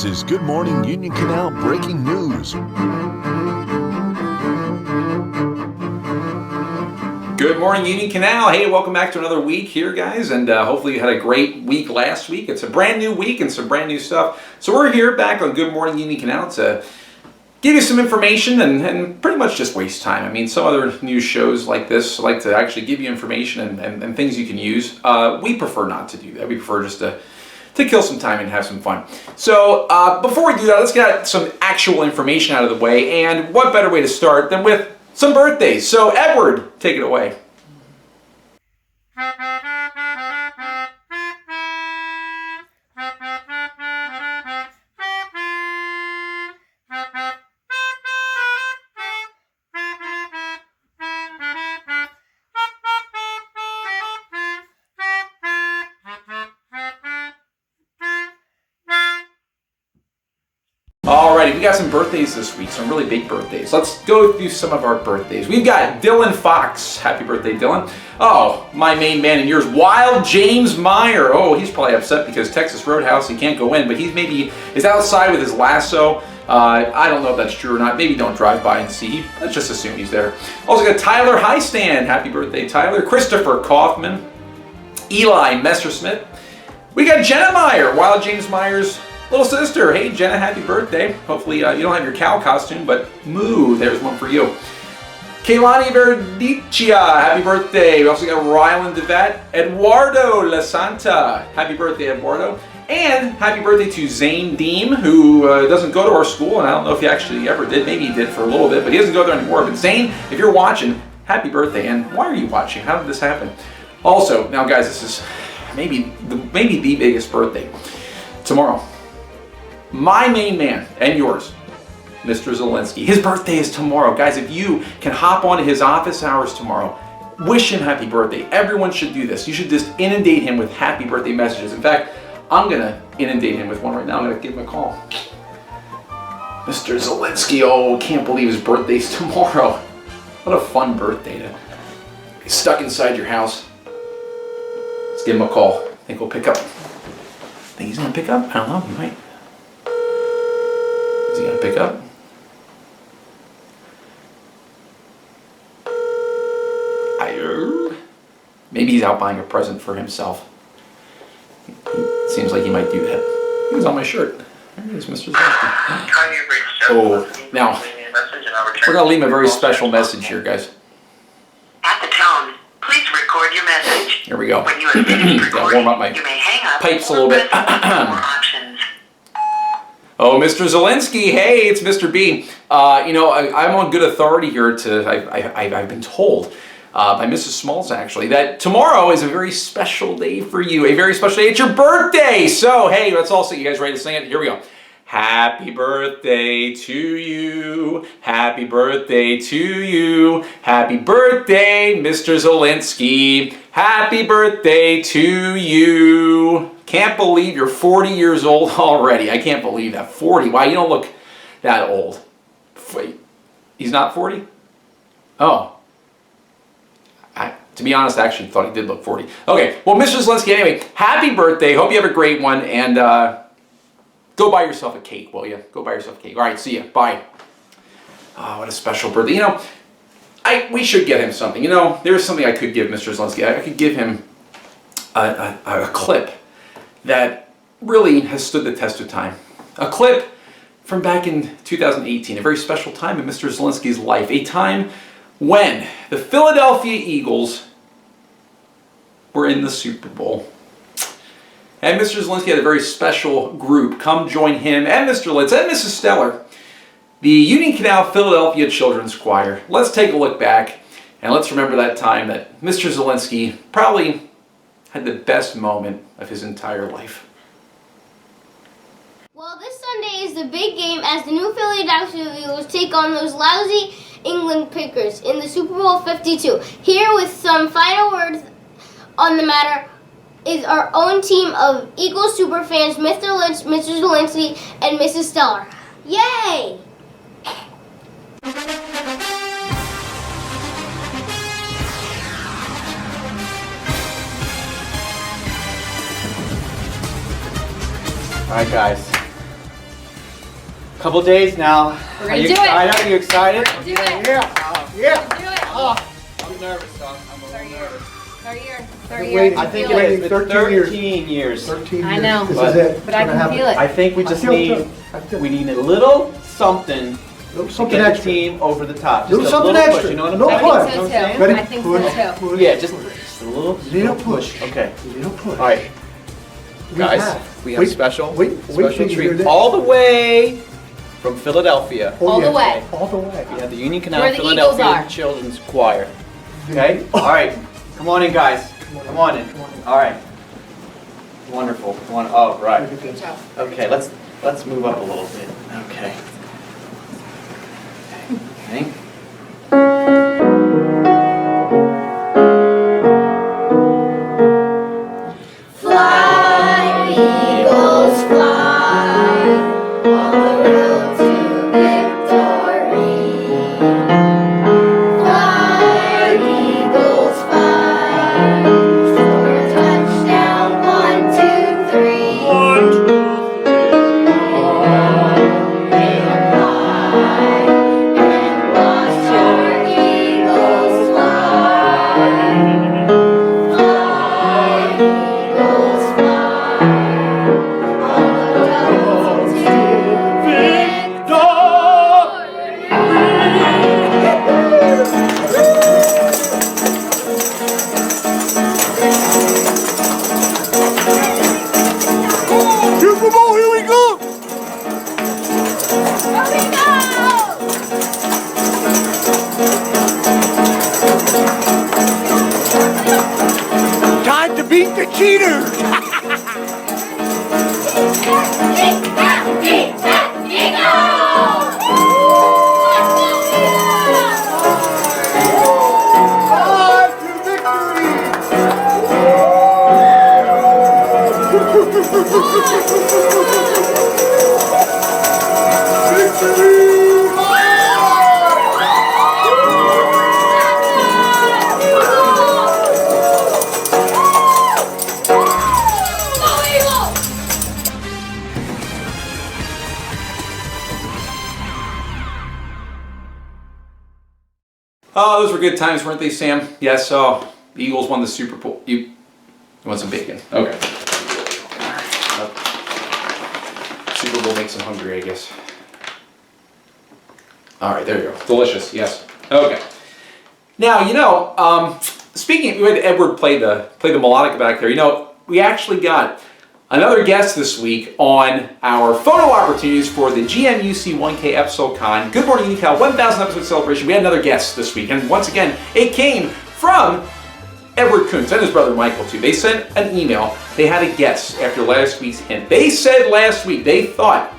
This is Good Morning Union Canal breaking news. Good morning, Union Canal. Hey, welcome back to another week here, guys, and hopefully you had a great week last week. It's a brand new week and some brand new stuff. So we're here back on Good Morning Union Canal to give you some information and pretty much just waste time. I mean, some other news shows like this like to actually give you information and things you can use. We prefer not to do that. We prefer just to kill some time and have some fun. So before we do that, let's get some actual information out of the way. And what better way to start than with some birthdays. So Edward, take it away. Alrighty, we got some birthdays this week, some really big birthdays. Let's go through some of our birthdays. We've got Dylan Fox. Happy birthday, Dylan. Oh, my main man and yours, Wild James Meyer. Oh, he's probably upset because Texas Roadhouse, he can't go in, but he's maybe is outside with his lasso. I don't know if that's true or not. Maybe don't drive by and see. Let's just assume he's there. Also got Tyler Highstand. Happy birthday, Tyler. Christopher Kaufman. Eli Messersmith. We got Jenna Meyer, Wild James Meyer's little sister. Hey Jenna, happy birthday. Hopefully you don't have your cow costume, but moo, there's one for you. Kaylani Verdicchia, happy birthday. We also got Rylan DeVette. Eduardo La Santa, happy birthday, Eduardo. And happy birthday to Zane Deem, who doesn't go to our school, and I don't know if he actually ever did. Maybe he did for a little bit, but he doesn't go there anymore. But Zane, if you're watching, happy birthday. And why are you watching? How did this happen? Also, now guys, this is maybe the biggest birthday. Tomorrow. My main man and yours, Mr. Zelensky. His birthday is tomorrow. Guys, if you can hop onto his office hours tomorrow, wish him happy birthday. Everyone should do this. You should just inundate him with happy birthday messages. In fact, I'm going to inundate him with one right now. I'm going to give him a call. Mr. Zelensky, oh, can't believe his birthday's tomorrow. What a fun birthday to be stuck inside your house. Let's give him a call. I think we'll pick up. Think he's going to pick up? I don't know. He might. Is he going to pick up? Maybe he's out buying a present for himself. Seems like he might do that. He was on my shirt. There he is, Mr. Zelensky. Oh, now, we're going to leave him a very special message here, guys. At the tone, please record your message. Here we go. When you have finished recording, warm up my you may hang up pipes a or little bit. press more options. Oh, Mr. Zelensky, hey, it's Mr. B. I'm on good authority here I've been told by Mrs. Smalls, actually, that tomorrow is a very special day for you. A very special day. It's your birthday. So, hey, let's all sing. You guys ready to sing it? Here we go. Happy birthday to you. Happy birthday to you. Happy birthday, Mr. Zelensky. Happy birthday to you. Can't believe you're 40 years old already. I can't believe that. 40. Wow, you don't look that old. Wait, he's not 40? Oh. To be honest, I actually thought he did look 40. Okay, well, Mr. Zelensky, anyway, happy birthday. Hope you have a great one. And go buy yourself a cake, will you? Go buy yourself a cake. All right, see ya. Bye. Oh, what a special birthday. We should get him something. There's something I could give Mr. Zelensky. I could give him a clip that really has stood the test of time. A clip from back in 2018, a very special time in Mr. Zelensky's life, a time when the Philadelphia Eagles were in the Super Bowl. And Mr. Zelensky had a very special group come join him and Mr. Litz and Mrs. Stellar, the Union Canal Philadelphia Children's Choir. Let's take a look back and let's remember that time that Mr. Zelensky probably had the best moment of his entire life. Well, this Sunday is the big game as the new Philadelphia Eagles take on those lousy England Packers in the Super Bowl 52. Here with some final words on the matter is our own team of Eagles superfans, Mr. Lynch, Mr. Zelensky, and Mrs. Stellar. Yay! Alright guys, Couple days now. We're gonna do it. Are you excited? Do it. Yeah. Do it. I'm nervous, son. I'm a little nervous. Third year. I think feel it has been 13 years. 13 years. I know. This But- is it. But I can feel it. I think we just need a little something to something get extra. the team over the top. Little Just a something little extra. push, you know what I'm No saying? push. I You think know so what I'm saying? too. Ready? I think so too. Push. Yeah, just a little push. Okay. Little push. All right, We guys, have. we have Wait, special wait till you hear treat this. all the way from Philadelphia. Oh, All the yes. way. All the way. We have the Union Canal Where the Philadelphia Eagles are. Children's Choir. Okay? All right. Come on in, guys. Come on in. All right. Wonderful. Oh, right. Good job. Okay, let's move up a little bit. Okay. Okay. Fly, eagles, fly on the road to victory. Fly, eagles, fly, score a touchdown, 1, 2, 3. 1, 2, 3. And fly, and watch your eagles fly. Fly, eagles fly, on the road to victory. Super Bowl, here we go! Here we go! Time to beat the cheaters! Five to victory! Oh, those were good times, weren't they, Sam? Yes. Oh, the Eagles won the Super Bowl. You want some bacon? Okay. Super Bowl makes them hungry, I guess. All right, there you go. Delicious. Yes. Okay. Now, speaking, we had Edward play the melodica back there. We actually got another guest this week on our photo opportunities for the GMUC 1K EpsoCon Good Morning UniCal 1000 episode celebration. We had another guest this week, and once again, it came from Edward Kuntz and his brother Michael too. They sent an email. They had a guess after last week's hint. They said last week they thought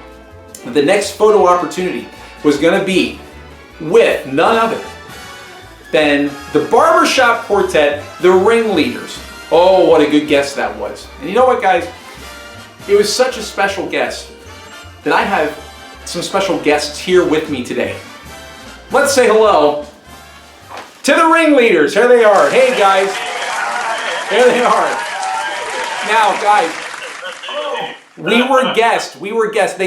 that the next photo opportunity was going to be with none other than the Barbershop Quartet, the Ringleaders. Oh, what a good guess that was. And you know what, guys? It was such a special guest that I have some special guests here with me today. Let's say hello to the Ringleaders. Here they are. Hey, guys. Here they are. Now, guys, we were guessed.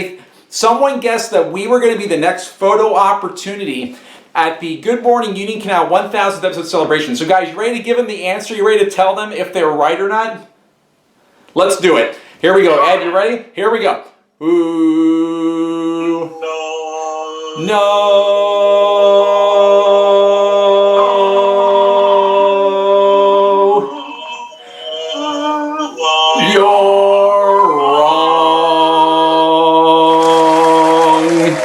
Someone guessed that we were going to be the next photo opportunity at the Good Morning Union Canal 1000th episode celebration. So, guys, you ready to give them the answer? You ready to tell them if they're right or not? Let's do it. Here we go. Ed, you ready? Here we go. Ooh. No. You're wrong.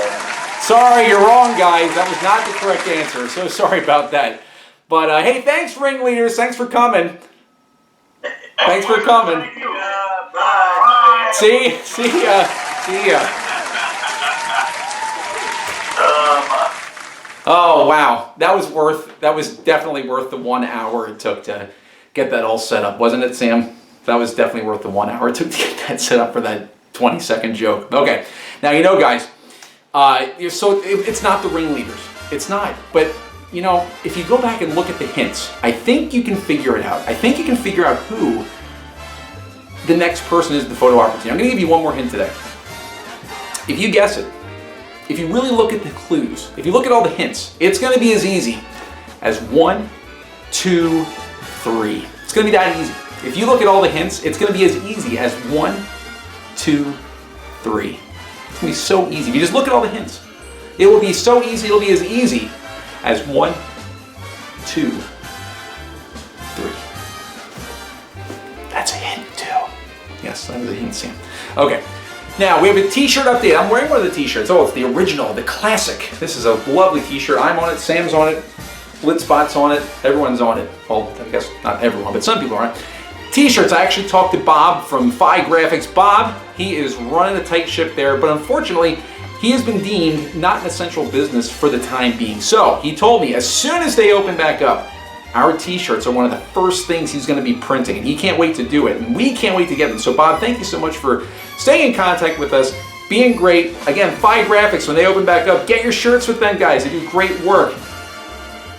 Sorry, you're wrong, guys. That was not the correct answer. So sorry about that. But hey, thanks, Ringleaders. Thanks for coming. Thanks for coming. See ya. Oh wow, that was definitely worth the 1 hour it took to get that all set up, wasn't it, Sam? That was definitely worth the 1 hour it took to get that set up for that 20-second joke. Okay, now guys, it's not the Ringleaders. It's not, but if you go back and look at the hints, I think you can figure it out. I think you can figure out who the next person is the photo opportunity. I'm going to give you one more hint today. If you guess it, if you really look at the clues, if you look at all the hints, it's going to be as easy as 1, 2, 3. It's going to be that easy. If you look at all the hints, it's going to be as easy as 1, 2, 3. It's going to be so easy. If you just look at all the hints, it will be so easy. It'll be as easy as 1, 2, 3. That's a hint too. Yes, that was a hint, Sam. Okay. Now, we have a t-shirt update. I'm wearing one of the t-shirts. Oh, it's the original, the classic. This is a lovely t-shirt. I'm on it, Sam's on it, Blitzbot's on it, everyone's on it. Well, I guess not everyone, but some people are on it. T-shirts, I actually talked to Bob from Phi Graphics. Bob, he is running a tight ship there, but unfortunately, he has been deemed not an essential business for the time being. So, he told me as soon as they open back up, our t-shirts are one of the first things he's going to be printing, and he can't wait to do it, and we can't wait to get them. So Bob, thank you so much for staying in contact with us, being great. Again, Phi Graphics, when they open back up, get your shirts with them, guys. They do great work.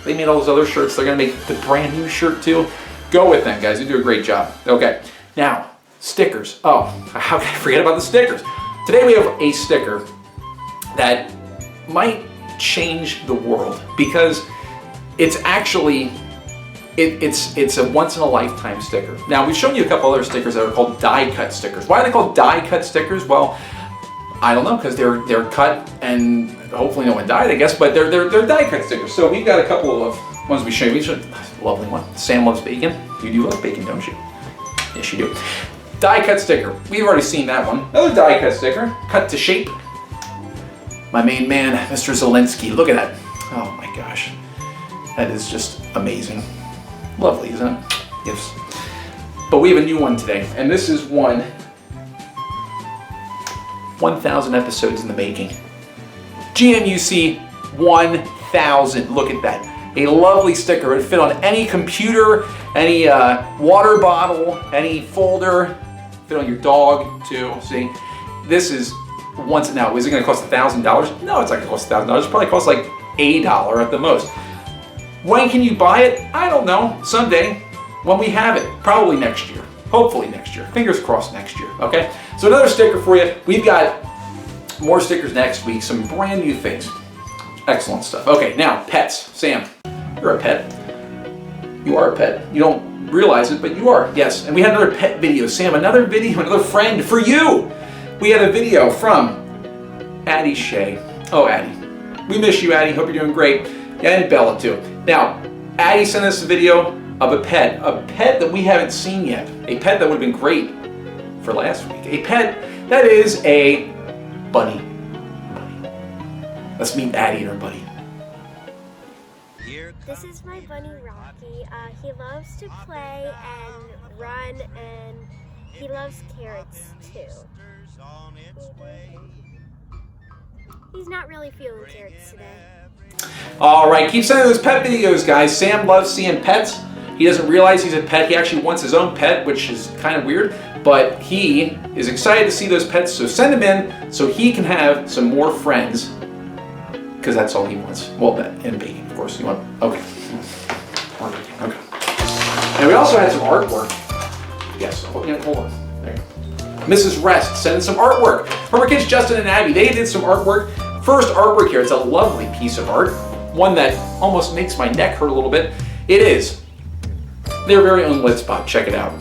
They made all those other shirts. They're going to make the brand new shirt too. Go with them, guys. They do a great job. Okay, now, stickers. Oh, how can I forget about the stickers? Today we have a sticker that might change the world because it's actually it's a once-in-a-lifetime sticker. Now, we've shown you a couple other stickers that are called die-cut stickers. Why are they called die-cut stickers? Well, I don't know, because they're cut and hopefully no one died, I guess, but they're die-cut stickers. So we've got a couple of ones we show you. Lovely one. Sam loves bacon. You do love bacon, don't you? Yes, you do. Die-cut sticker. We've already seen that one. Another die-cut sticker, cut to shape. My main man, Mr. Zelensky. Look at that. Oh my gosh. That is just amazing. Lovely, isn't it? Yes. But we have a new one today, and this is 1,000 episodes in the making. GMUC 1,000. Look at that. A lovely sticker. It fit on any computer, any water bottle, any folder. Fit on your dog too. See, this is once now. Is it going to cost $1,000? No, it's not going to cost $1,000. It probably costs like $1 at the most. When can you buy it? I don't know. Someday, when we have it. Probably next year. Hopefully next year. Fingers crossed next year. Okay. So another sticker for you. We've got more stickers next week. Some brand new things. Excellent stuff. Okay, now pets. Sam, you're a pet. You are a pet. You don't realize it, but you are. Yes. And we had another pet video. Sam, another video, another friend for you. We had a video from Addie Shea. Oh, Addie. We miss you, Addie. Hope you're doing great. And Bella, too. Now, Addie sent us a video of a pet that we haven't seen yet. A pet that would have been great for last week. A pet that is a bunny. Let's meet Addie and her buddy. This is my bunny Rocky. He loves to play and run, and he loves carrots too. He's not really feeling carrots today. All right, keep sending those pet videos, guys. Sam loves seeing pets. He doesn't realize he's a pet. He actually wants his own pet, which is kind of weird, but he is excited to see those pets, so send them in so he can have some more friends, because that's all he wants. Well, and bacon, of course. You want, okay. Okay. And we also had some artwork. Yes, hold on. There you go. Mrs. Rest sent in some artwork. From our kids, Justin and Abby, they did some artwork. First artwork here, it's a lovely piece of art. One that almost makes my neck hurt a little bit. It is their very own Blitzbot. Check it out.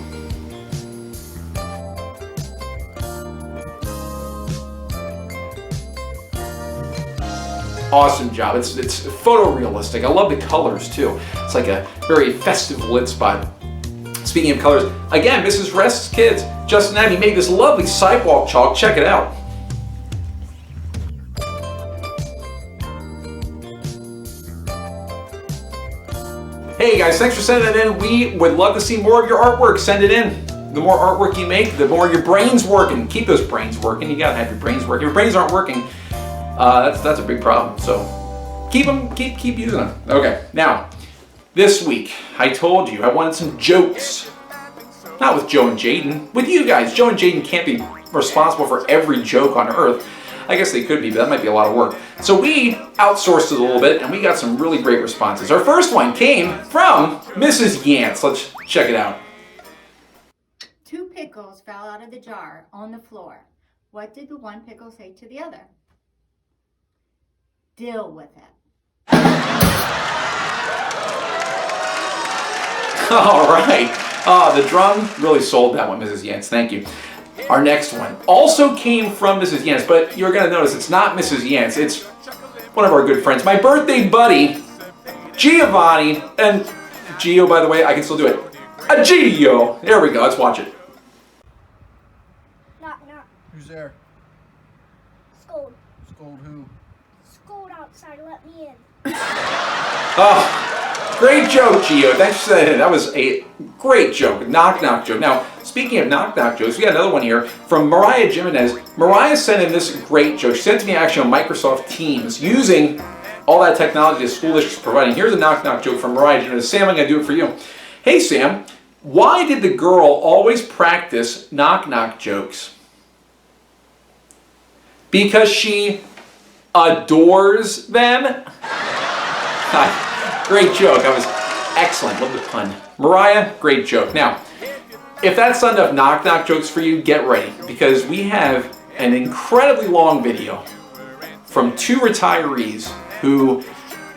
Awesome job. It's photorealistic. I love the colors too. It's like a very festive Blitzbot. Speaking of colors, again, Mrs. Rest's kids, Justin and Abby, made this lovely sidewalk chalk. Check it out. Hey guys, thanks for sending that in. We would love to see more of your artwork. Send it in. The more artwork you make, the more your brain's working. Keep those brains working. You gotta have your brains working. If your brains aren't working, that's a big problem. So keep using them. Okay, now this week I told you I wanted some jokes. Not with Joe and Jaden, with you guys. Joe and Jaden can't be responsible for every joke on earth. I guess they could be, but that might be a lot of work. So we outsourced it a little bit, and we got some really great responses. Our first one came from Mrs. Yance. Let's check it out. 2 pickles fell out of the jar on the floor. What did the one pickle say to the other? Deal with it. All right. The drum really sold that one, Mrs. Yance. Thank you. Our next one also came from Mrs. Yance, but you're going to notice it's not Mrs. Yance. It's one of our good friends, my birthday buddy, Giovanni. And Gio, by the way, I can still do it. A Gio. There we go. Let's watch it. Knock, knock. Who's there? Scold. Scold who? Scold outside, let me in. Oh, great joke, Gio. Thanks for saying it. That was a great joke. Knock, knock joke. Now, speaking of knock, knock jokes, we got another one here from Mariah Jimenez. Mariah sent in this great joke. She sent it to me actually on Microsoft Teams using all that technology the school district is providing. Here's a knock, knock joke from Mariah Jimenez. Sam, I'm going to do it for you. Hey, Sam, why did the girl always practice knock, knock jokes? Because she adores them. Great joke. That was excellent. Love the pun. Mariah, great joke. Now, if that's not enough knock knock jokes for you, get ready, because we have an incredibly long video from two retirees who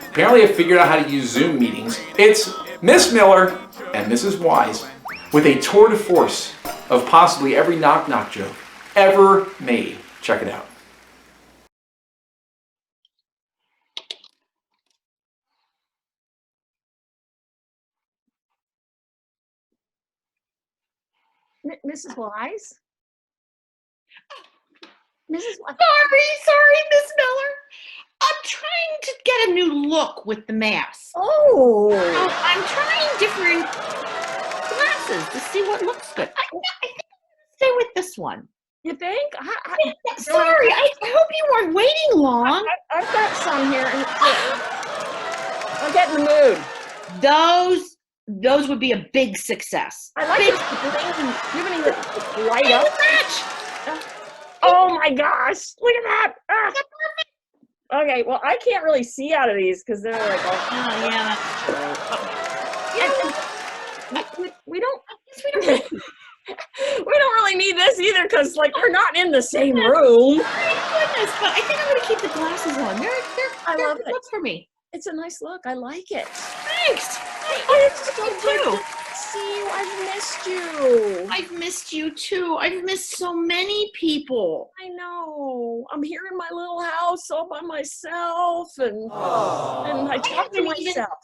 apparently have figured out how to use Zoom meetings. It's Miss Miller and Mrs. Wise with a tour de force of possibly every knock knock joke ever made. Check it out. Mrs. Wise? Mrs. Wise? Sorry, Miss Miller. I'm trying to get a new look with the mask. Oh. I'm trying different glasses to see what looks good. I think I'm going to stay with this one. You think? Sorry, I hope you weren't waiting long. I've got some here. I'm getting the mood. Those would be a big success. I like big this thing. You haven't even light up. Oh my gosh! Look at that! Ah. Okay, well I can't really see out of these because they're like all. Oh yeah, that's true. We don't really need this either because like we're not in the same room. Thank goodness, but I think I'm going to keep the glasses on. They're love good it. look for me. It's a nice look. I like it. Thanks. It's so You good too. to see you. I've missed you. I've missed you too. I've missed so many people. I know. I'm here in my little house all by myself, and I talk to myself.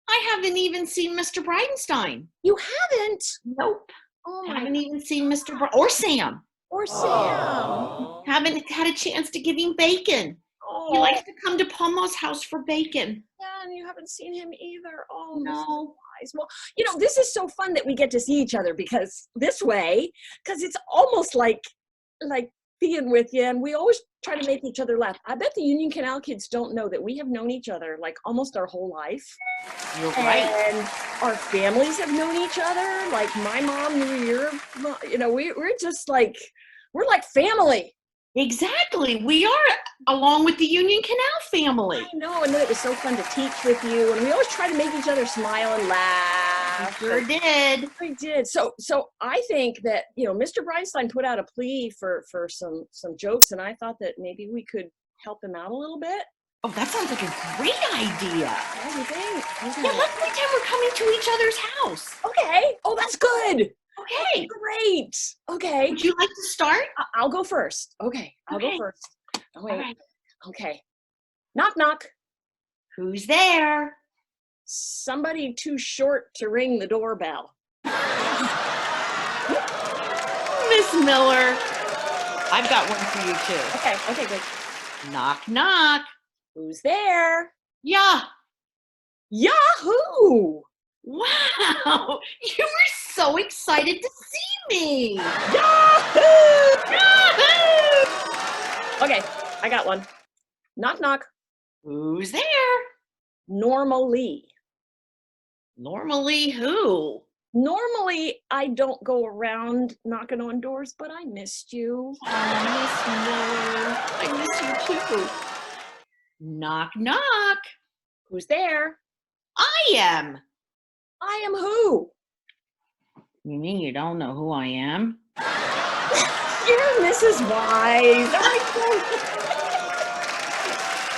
I haven't even seen Mr. Bridenstine. You haven't? Nope. Oh I my. haven't even seen Mr. or Sam. Or Sam. Haven't had a chance to give him bacon. Oh. He likes to come to Pomo's house for bacon. Yeah, and you haven't seen him either. Oh No. Wise. Well, you know, this is so fun that we get to see each other because this way, because it's almost like being with you, and we always try to make each other laugh. I bet the Union Canal kids don't know that we have known each other like almost our whole life. You're right. And our families have known each other. Like my mom knew your mom. You know, we're just like, we're like family. Exactly. We are, along with the Union Canal family. I know, and then it was so fun to teach with you, and we always try to make each other smile and laugh. We sure did. We did. So I think that, you know, Mr. Bridenstine put out a plea for some jokes, and I thought that maybe we could help him out a little bit. Oh, that sounds like a great idea. What do you think? Okay. Yeah, let's pretend we're coming to each other's house. Okay. Oh, that's good. Okay. Great. Okay. Would you like to start? I'll go first. Okay. I'll go Okay. first. Oh, wait. All right. Okay. Knock, knock. Who's there? Somebody too short to ring the doorbell. Miss Miller. I've got one for you too. Okay. Okay, good. Knock, knock. Who's there? Yeah. Yahoo! Wow. You were so excited to see me. Yahoo! Okay, I got one. Knock, knock. Who's there? Normally. Normally who? Normally, I don't go around knocking on doors, but I missed you. Oh, Miss Miller. I miss you too. Knock, knock. Who's there? I am. I am who? You mean you don't know who I am? You're Mrs. Wise.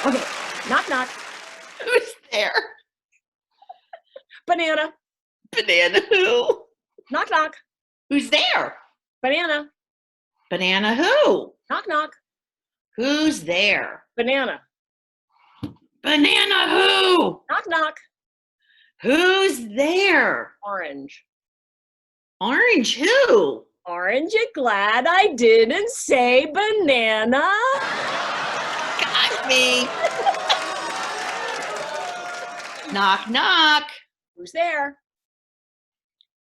Okay, Knock, knock. Who's there? Banana. Banana who? Knock, knock. Who's there? Banana. Banana who? Knock, knock. Who's there? Banana. Banana who? Knock, knock. Who's there? Orange. Orange who? Orange, you glad I didn't say banana? Got me. Knock, knock. Who's there?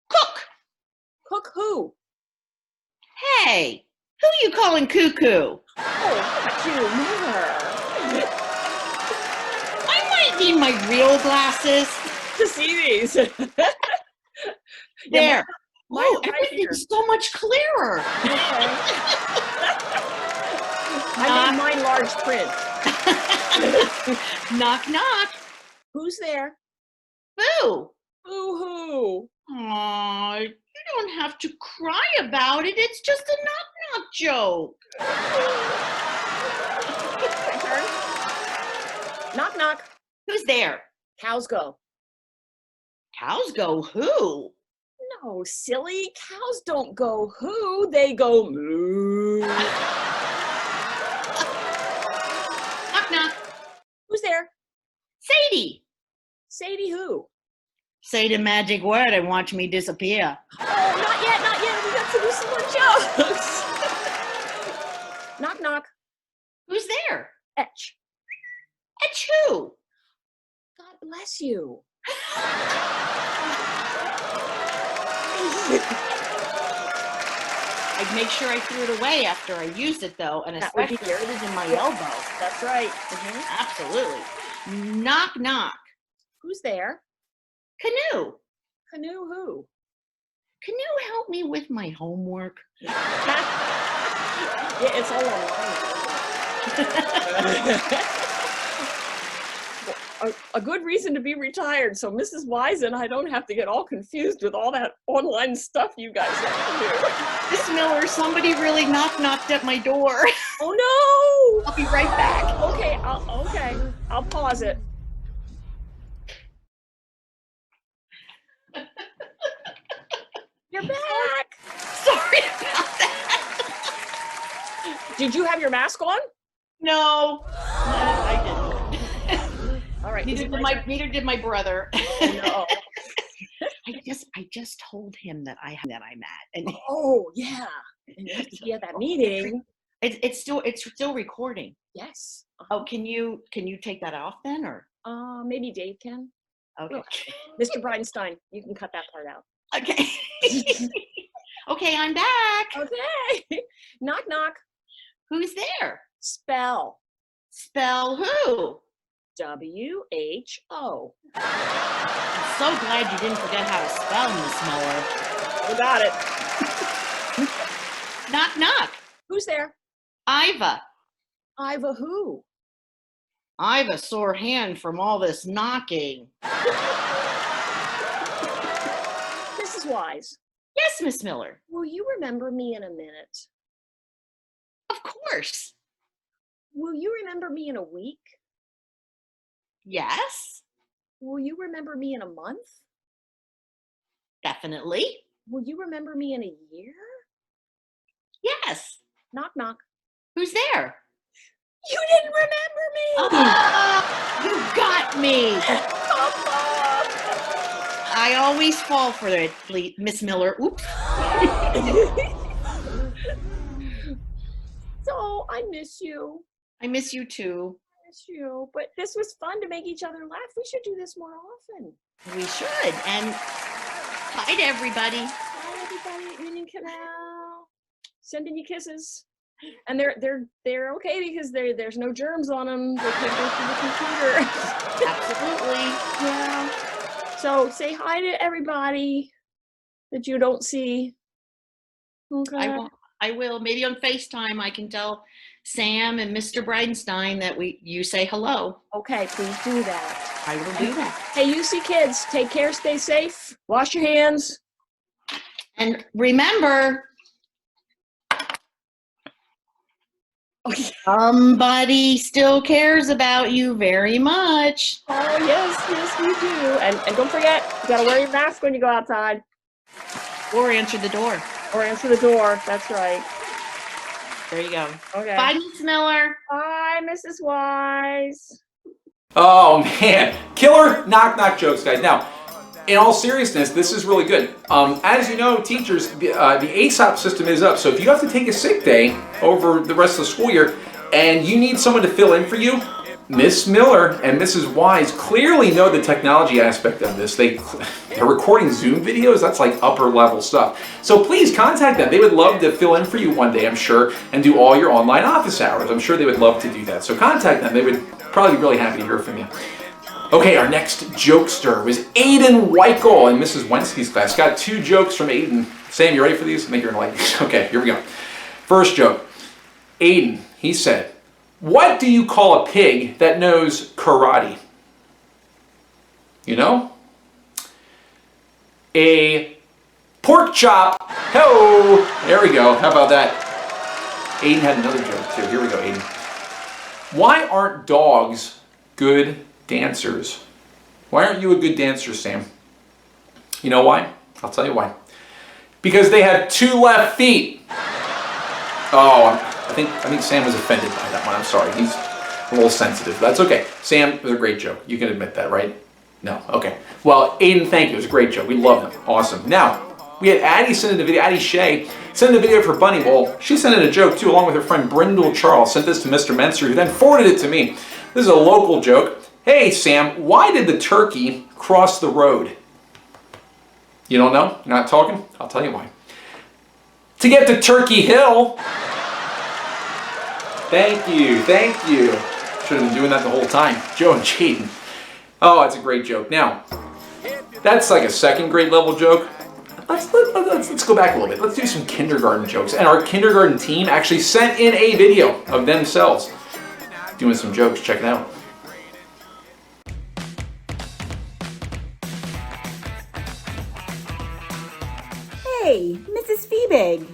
Cook. Cook who? Hey, who you calling cuckoo? Oh, not you, never. I might need my real glasses. To see these. There. Mine Oh, right everything's so much clearer. Okay. I made mine large print. Knock, knock. Who's there? Who? Who? Aw, you don't have to cry about it. It's just a knock-knock joke. My turn. Knock, knock. Who's there? Cows go. Cows go who? No, silly. Cows don't go who. They go moo. Knock, knock. Who's there? Sadie. Sadie who? Say the magic word and watch me disappear. Oh, not yet, not yet. We got to do some more jokes. Knock, knock. Who's there? Etch. Etch who? God bless you. I'd make sure I threw it away after I used it, though, and That would be especially it is in my elbow. That's right. Absolutely. Knock, knock. Who's there? Canoe. Canoe who? Can you help me with my homework? Yeah, it's all online. A good reason to be retired, so Mrs. Wise and I don't have to get all confused with all that online stuff you guys have to do. Miss Miller, somebody really knocked at my door. Oh no! I'll be right back. Okay, I'll pause it. You're back. Sorry about that. Did you have your mask on? No, I didn't. All right. Neither did my brother. Oh, no. I just told him that I'm at, and oh yeah, and you have to be at that meeting. It's still recording. Yes. Oh, can you take that off then, or? Maybe Dave can. Okay. Mr. Bridenstine, you can cut that part out. Okay. Okay, I'm back. Okay. Knock, knock. Who's there? Spell. Spell who? WHO. I'm so glad you didn't forget how to spell, Miss Miller. We got it. Knock, knock. Who's there? Iva. Iva who? I've a sore hand from all this knocking. Mrs. Wise. Yes, Miss Miller. Will you remember me in a minute? Of course. Will you remember me in a week? Yes. Will you remember me in a month? Definitely. Will you remember me in a year? Yes. Knock, knock. Who's there? You didn't remember me! You got me! I always fall for it, Miss Miller. Oops. So, I miss you. I miss you too. I miss you. But this was fun to make each other laugh. We should do this more often. We should. And hi to everybody. Hi, everybody at Union Canal. Sending you kisses. And they're okay because there's no germs on them. They can't go through the computer. Absolutely. Yeah. So say hi to everybody that you don't see. Okay. I will. Maybe on FaceTime I can tell Sam and Mr. Bridenstine that you say hello. Okay, please do that. I will do that. Hey, UC kids, take care, stay safe, wash your hands. And remember, Somebody still cares about you very much. Oh, yes, we do. And don't forget, you gotta wear your mask when you go outside. Or answer the door. Or answer the door, that's right. There you go. Okay. Bye, Miss Miller. Bye, Mrs. Wise. Oh man, killer knock jokes, guys. Now, in all seriousness, this is really good. As you know, teachers, the ASOP system is up. So if you have to take a sick day over the rest of the school year and you need someone to fill in for you, Miss Miller and Mrs. Wise clearly know the technology aspect of this. They're recording Zoom videos. That's like upper level stuff. So please contact them. They would love to fill in for you one day, I'm sure, and do all your online office hours. I'm sure they would love to do that. So contact them. They would probably be really happy to hear from you. Okay, our next jokester was Aiden Weichel in Mrs. Wensky's class. Got 2 jokes from Aiden. Sam, you ready for these? I think you're gonna like these. Okay, here we go. First joke. Aiden, he said, "What do you call a pig that knows karate?" You know? A pork chop. Ho! There we go. How about that? Aiden had another joke too. Here we go, Aiden. Why aren't dogs good dancers? Why aren't you a good dancer, Sam? You know why? I'll tell you why. Because they have 2 left feet. Oh, I think Sam was offended by that one. I'm sorry. He's a little sensitive. That's okay. Sam, it was a great joke. You can admit that, right? No? Okay. Well, Aiden, thank you. It was a great joke. We love him. Awesome. Now, we had Addie send in the video. Addie Shea sent in the video for Bunny. Well, she sent in a joke too, along with her friend Brindle Charles. Sent this to Mr. Menser, who then forwarded it to me. This is a local joke. Hey, Sam, why did the turkey cross the road? You don't know? You're not talking? I'll tell you why. To get to Turkey Hill. Thank you. Should have been doing that the whole time. Joe and Jaden. Oh, it's a great joke. Now, that's like a 2nd grade level joke. Let's go back a little bit. Let's do some kindergarten jokes. And our kindergarten team actually sent in a video of themselves doing some jokes. Check it out. Hey, Mrs. Feebig.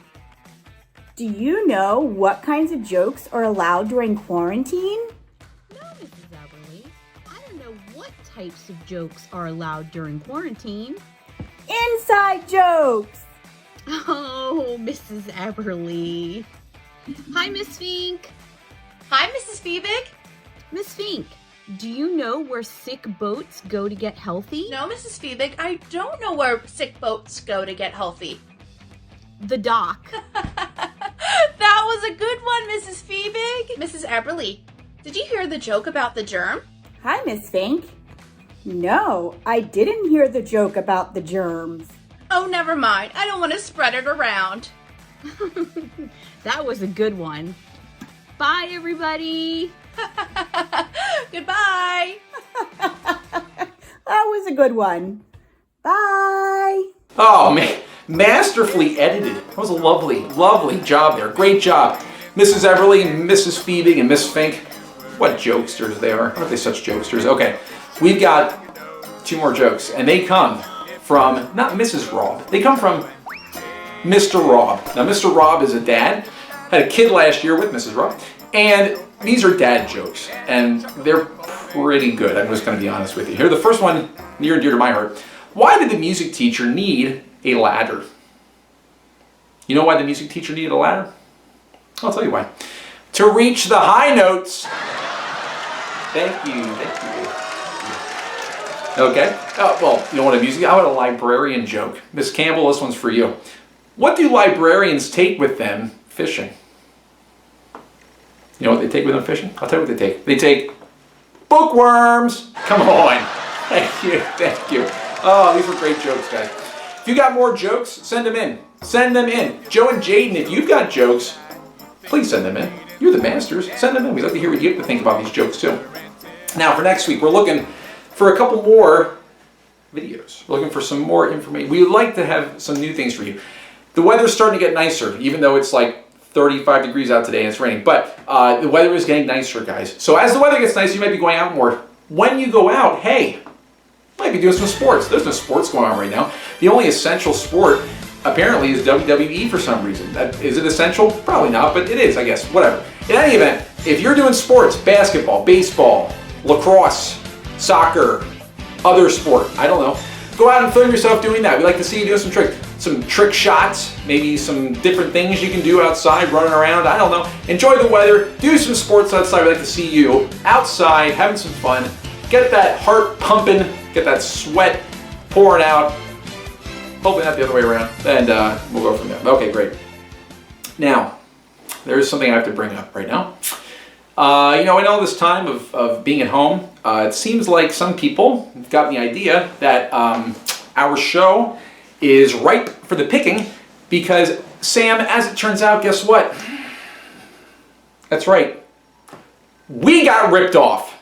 Do you know what kinds of jokes are allowed during quarantine? No, Mrs. Everly. I don't know what types of jokes are allowed during quarantine. Inside jokes! Oh, Mrs. Everly. Hi, Miss Fink. Hi, Mrs. Feebig. Miss Fink, do you know where sick boats go to get healthy? No, Mrs. Feebig, I don't know where sick boats go to get healthy. The dock. That was a good one, Mrs. Feebig. Mrs. Everly, did you hear the joke about the germ? Hi, Miss Fink. No, I didn't hear the joke about the germs. Oh, never mind. I don't want to spread it around. That was a good one. Bye, everybody. Goodbye. That was a good one. Bye. Oh, man. Masterfully edited. That was a lovely job there. Great job. Mrs. Everly, Mrs. Feebig, and Miss Fink. What jokesters they are. Aren't they such jokesters? Okay, we've got 2 more jokes, and they come from, not Mrs. Rob, they come from Mr. Rob. Now, Mr. Rob is a dad. Had a kid last year with Mrs. Rob, and these are dad jokes, and they're pretty good. I'm just going to be honest with you. Here, the first one, near and dear to my heart. Why did the music teacher need a ladder? You know why the music teacher needed a ladder? I'll tell you why. To reach the high notes. Thank you. Okay. Oh, well, you don't want a music? How about a librarian joke? Miss Campbell, this one's for you. What do librarians take with them fishing? You know what they take with them fishing? I'll tell you what they take. They take bookworms. Come on. Thank you. Oh, these were great jokes, guys. If you got more jokes, send them in. Send them in. Joe and Jaden, if you've got jokes, please send them in. You're the masters. Send them in. We'd like to hear what you have to think about these jokes, too. Now, for next week, we're looking for a couple more videos. We're looking for some more information. We would like to have some new things for you. The weather's starting to get nicer, even though it's like 35 degrees out today and it's raining. But the weather is getting nicer, guys. So as the weather gets nicer, you might be going out more. When you go out, hey, might be doing some sports. There's no sports going on right now. The only essential sport, apparently, is WWE for some reason. Is it essential? Probably not, but it is, I guess. Whatever. In any event, if you're doing sports, basketball, baseball, lacrosse, soccer, other sport, I don't know, go out and film yourself doing that. We like to see you do some trick shots, maybe some different things you can do outside, running around, I don't know. Enjoy the weather, do some sports outside. We like to see you outside, having some fun, get that heart pumping, get that sweat pouring out. Hopefully not the other way around, and we'll go from there. Okay, great. Now, there's something I have to bring up right now. In all this time of being at home, it seems like some people have gotten the idea that our show is ripe for the picking because, Sam, as it turns out, guess what? That's right. We got ripped off.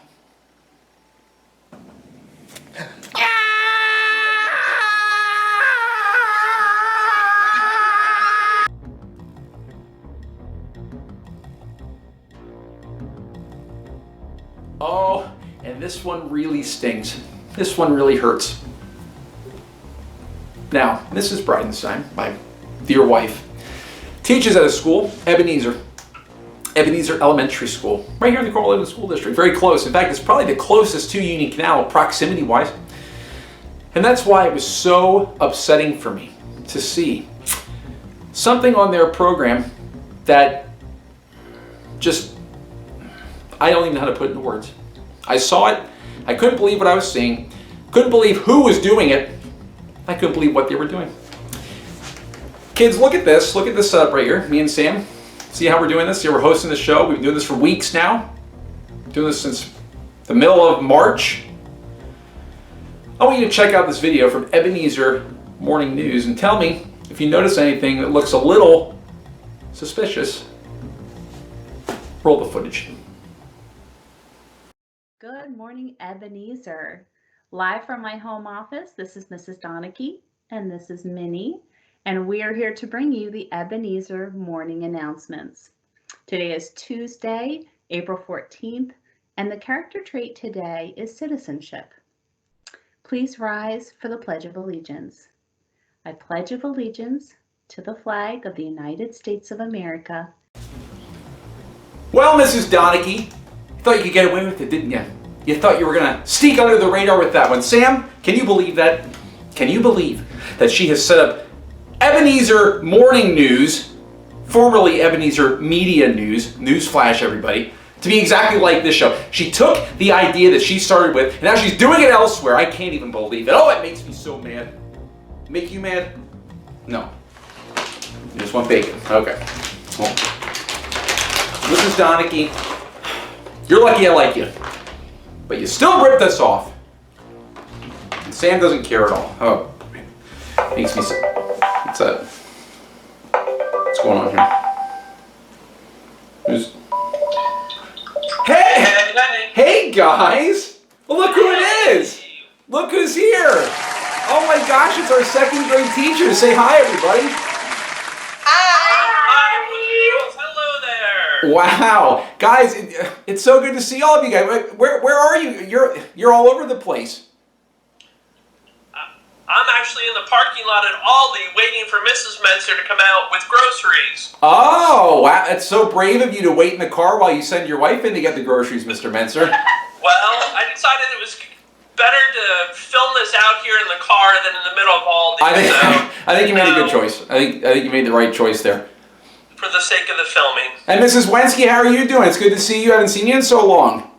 Oh, and this one really stings. This one really hurts. Now, Mrs. Bridenstine, my dear wife, teaches at a school, Ebenezer Elementary School, right here in the Cornwall School District, very close. In fact, it's probably the closest to Union Canal proximity-wise. And that's why it was so upsetting for me to see something on their program that just, I don't even know how to put it into words. I saw it, I couldn't believe what I was seeing, couldn't believe who was doing it, I couldn't believe what they were doing. Kids, look at this setup right here, me and Sam. See how we're doing this? See how we're hosting the show? We've been doing this for weeks now. Doing this since the middle of March. I want you to check out this video from Ebenezer Morning News and tell me if you notice anything that looks a little suspicious. Roll the footage. Good morning, Ebenezer. Live from my home office, this is Mrs. Donaghy and this is Minnie, and we are here to bring you the Ebenezer morning announcements. Today is Tuesday, April 14th, and the character trait today is citizenship. Please rise for the Pledge of Allegiance. I pledge of allegiance to the flag of the United States of America. Well, Mrs. Donaghy, you thought you could get away with it, didn't you? You thought you were gonna sneak under the radar with that one. Sam, can you believe that? Can you believe that she has set up Ebenezer Morning News, formerly Ebenezer Media News, newsflash everybody, to be exactly like this show? She took the idea that she started with, and now she's doing it elsewhere. I can't even believe it. Oh, it makes me so mad. Make you mad? No. You just want bacon. Okay. Well, Mrs. Donaghy, you're lucky I like you. But you still ripped us off. And Sam doesn't care at all. Oh, makes me sick. What's that? What's going on here? Who's... Hey guys! Well, look who it is! Look who's here! Oh my gosh, it's our second grade teacher. Say hi, everybody. Wow, guys, it's so good to see all of you guys. Where are you? You're all over the place. I'm actually in the parking lot at Aldi waiting for Mrs. Menser to come out with groceries. Oh, wow, that's so brave of you to wait in the car while you send your wife in to get the groceries, Mr. Menser. Well, I decided it was better to film this out here in the car than in the middle of Aldi. I think you made a good choice. I think you made the right choice there. For the sake of the filming. And Mrs. Wensky, how are you doing? It's good to see you. I haven't seen you in so long.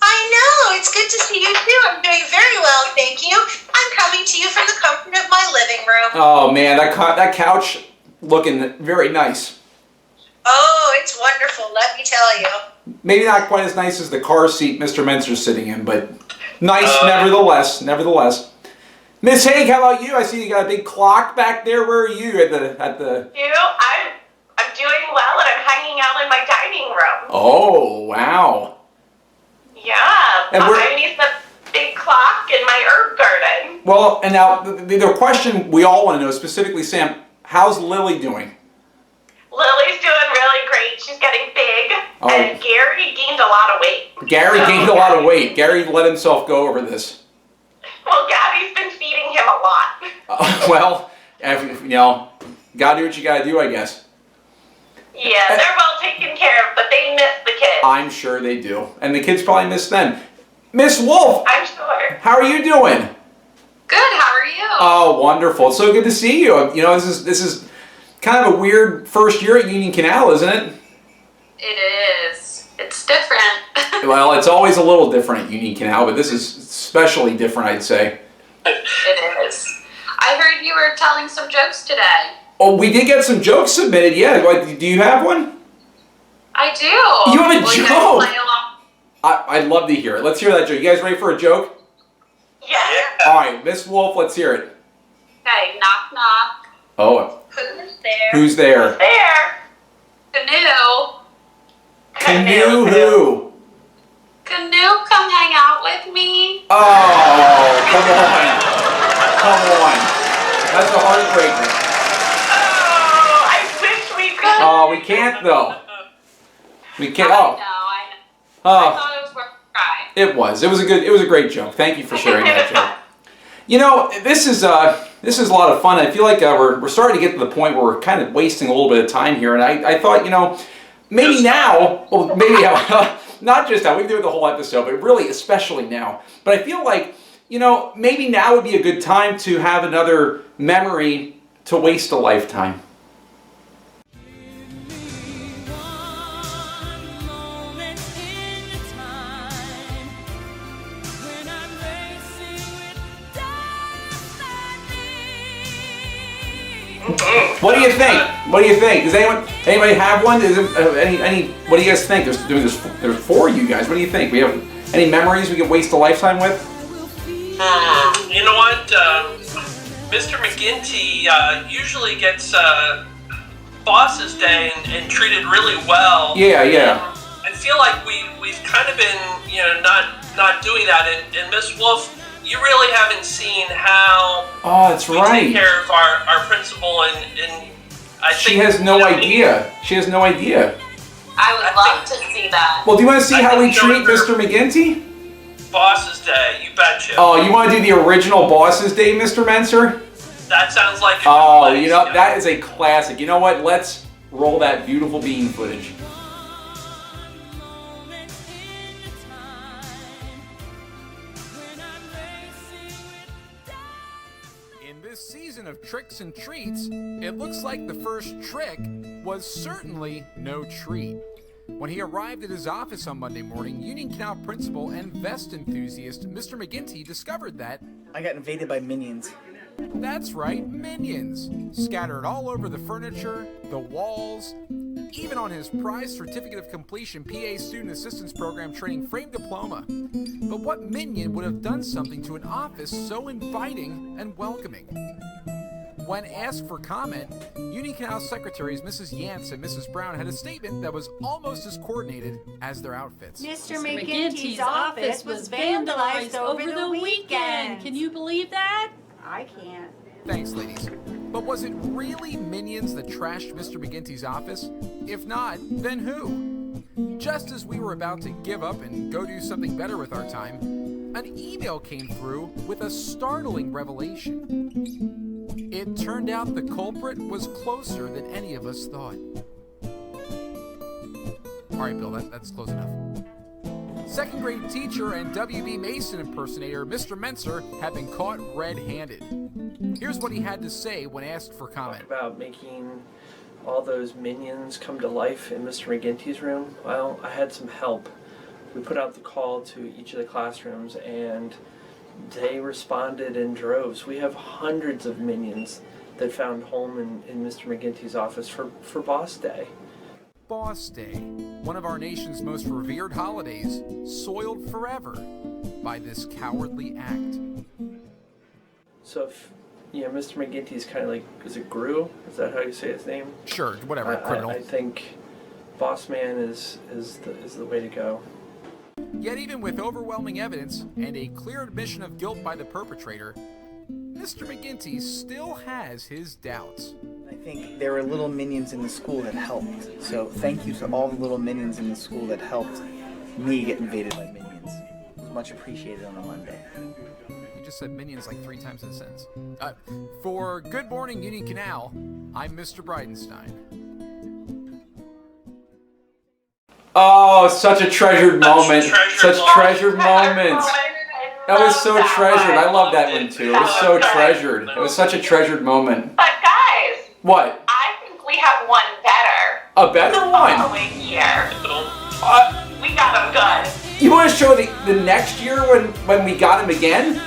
I know. It's good to see you too. I'm doing very well, thank you. I'm coming to you from the comfort of my living room. Oh man, that couch looking very nice. Oh, it's wonderful, let me tell you. Maybe not quite as nice as the car seat Mr. Menser's sitting in, but nice nevertheless. Miss Haig, how about you? I see you got a big clock back there. Where are you at the? I'm doing well, and I'm hanging out in my dining room. Oh wow. Yeah, behind the big clock in my herb garden. Well, and now the question we all want to know, specifically Sam, how's Lily doing? Lily's doing really great. She's getting big, and Gary gained a lot of weight. Gary gained a lot of weight. Gary let himself go over this. Well, Gabby's been feeding him a lot. Well, gotta do what you gotta do, I guess. Yeah, they're well taken care of, but they miss the kids. I'm sure they do. And the kids probably miss them. Miss Wolf! I'm sure. How are you doing? Good, how are you? Oh, wonderful. It's so good to see you. You know, this is kind of a weird first year at Union Canal, isn't it? It is. It's different. Well, it's always a little different at Union Canal, but this is especially different, I'd say. It is. I heard you were telling some jokes today. Oh, we did get some jokes submitted, yeah. Do you have one? I do. You have a Will you guys joke? play along? I'd love to hear it. let's hear that joke. You guys ready for a joke? Yeah. All right, Miss Wolf, let's hear it. Okay, knock knock. Oh. Who's there? Who's there? Who's there? Canoe. Canoe who? Canoe, come hang out with me. Oh, come on. Come on. That's a heartbreaker. Oh, I wish we could. Oh, we can't though. We can't. I Oh. know. I Oh. thought it was worth a try. It was. It was a great joke. Thank you for sharing that joke. You know, this is a lot of fun. I feel like we're starting to get to the point where we're kind of wasting a little bit of time here, and I thought, you know, maybe now, well, maybe not just now, we can do it the whole episode, but really especially now. But I feel like, you know, maybe now would be a good time to have another memory to waste a lifetime. What do you think? What do you think? Does anybody have one? Is it, any? What do you guys think? There's four of you guys. What do you think? We have any memories we could waste a lifetime with? You know what? Mr. McGinty usually gets Boss's Day and treated really well. Yeah, yeah. I feel like we've kind of been, you know, not doing that. And Miss Wolf, you really haven't seen how That's we right. take care of our principal, and I She think has no idea. She has no idea. I would love to see that. Well, do you want to see how we think treat those Mr. McGinty? Boss's Day, you betcha. Oh, you want to do the original Boss's Day, Mr. Menser? That sounds like a Oh, good place, you know, yeah. that is a classic. You know what? Let's roll that beautiful bean footage. In this season of Tricks and Treats, it looks like the first trick was certainly no treat. When he arrived at his office on Monday morning, Union Canal principal and vest enthusiast Mr. McGinty discovered that I got invaded by minions. That's right, minions, scattered all over the furniture, the walls, even on his prized certificate of completion PA Student Assistance Program training frame diploma. But what minion would have done something to an office so inviting and welcoming? When asked for comment, Union Canal secretaries Mrs. Yance and Mrs. Brown had a statement that was almost as coordinated as their outfits. Mr. McGinty's office was vandalized over the weekend. Can you believe that? I can't. Thanks, ladies. But was it really minions that trashed Mr. McGinty's office? If not, then who? Just as we were about to give up and go do something better with our time, an email came through with a startling revelation. It turned out the culprit was closer than any of us thought. All right, Bill, that's close enough. Second grade teacher and W.B. Mason impersonator Mr. Menser have been caught red-handed. Here's what he had to say when asked for comment. About making all those minions come to life in Mr. McGinty's room. Well, I had some help. We put out the call to each of the classrooms and they responded in droves. We have hundreds of minions that found home in Mr. McGinty's office for Boss Day. Boss Day, one of our nation's most revered holidays, soiled forever by this cowardly act. So if, yeah, Mr. McGinty's kind of like, is it Gru? Is that how you say his name? Sure, whatever, criminal. I think Boss Man is the way to go. Yet even with overwhelming evidence and a clear admission of guilt by the perpetrator, Mr. McGinty still has his doubts. I think there were little minions in the school that helped. So thank you to all the little minions in the school that helped me get invaded by minions. It was much appreciated on a Monday. You just said minions like 3 times in a sentence. For Good Morning Union Canal, I'm Mr. Bridenstine. Oh, such a treasured moment. Such treasured moments. That was so treasured. I love that one too. It was so treasured. It was such a treasured moment. But guys, What? I think we have one better. A better one? Following year. We got him good. You want to show the next year when we got him again?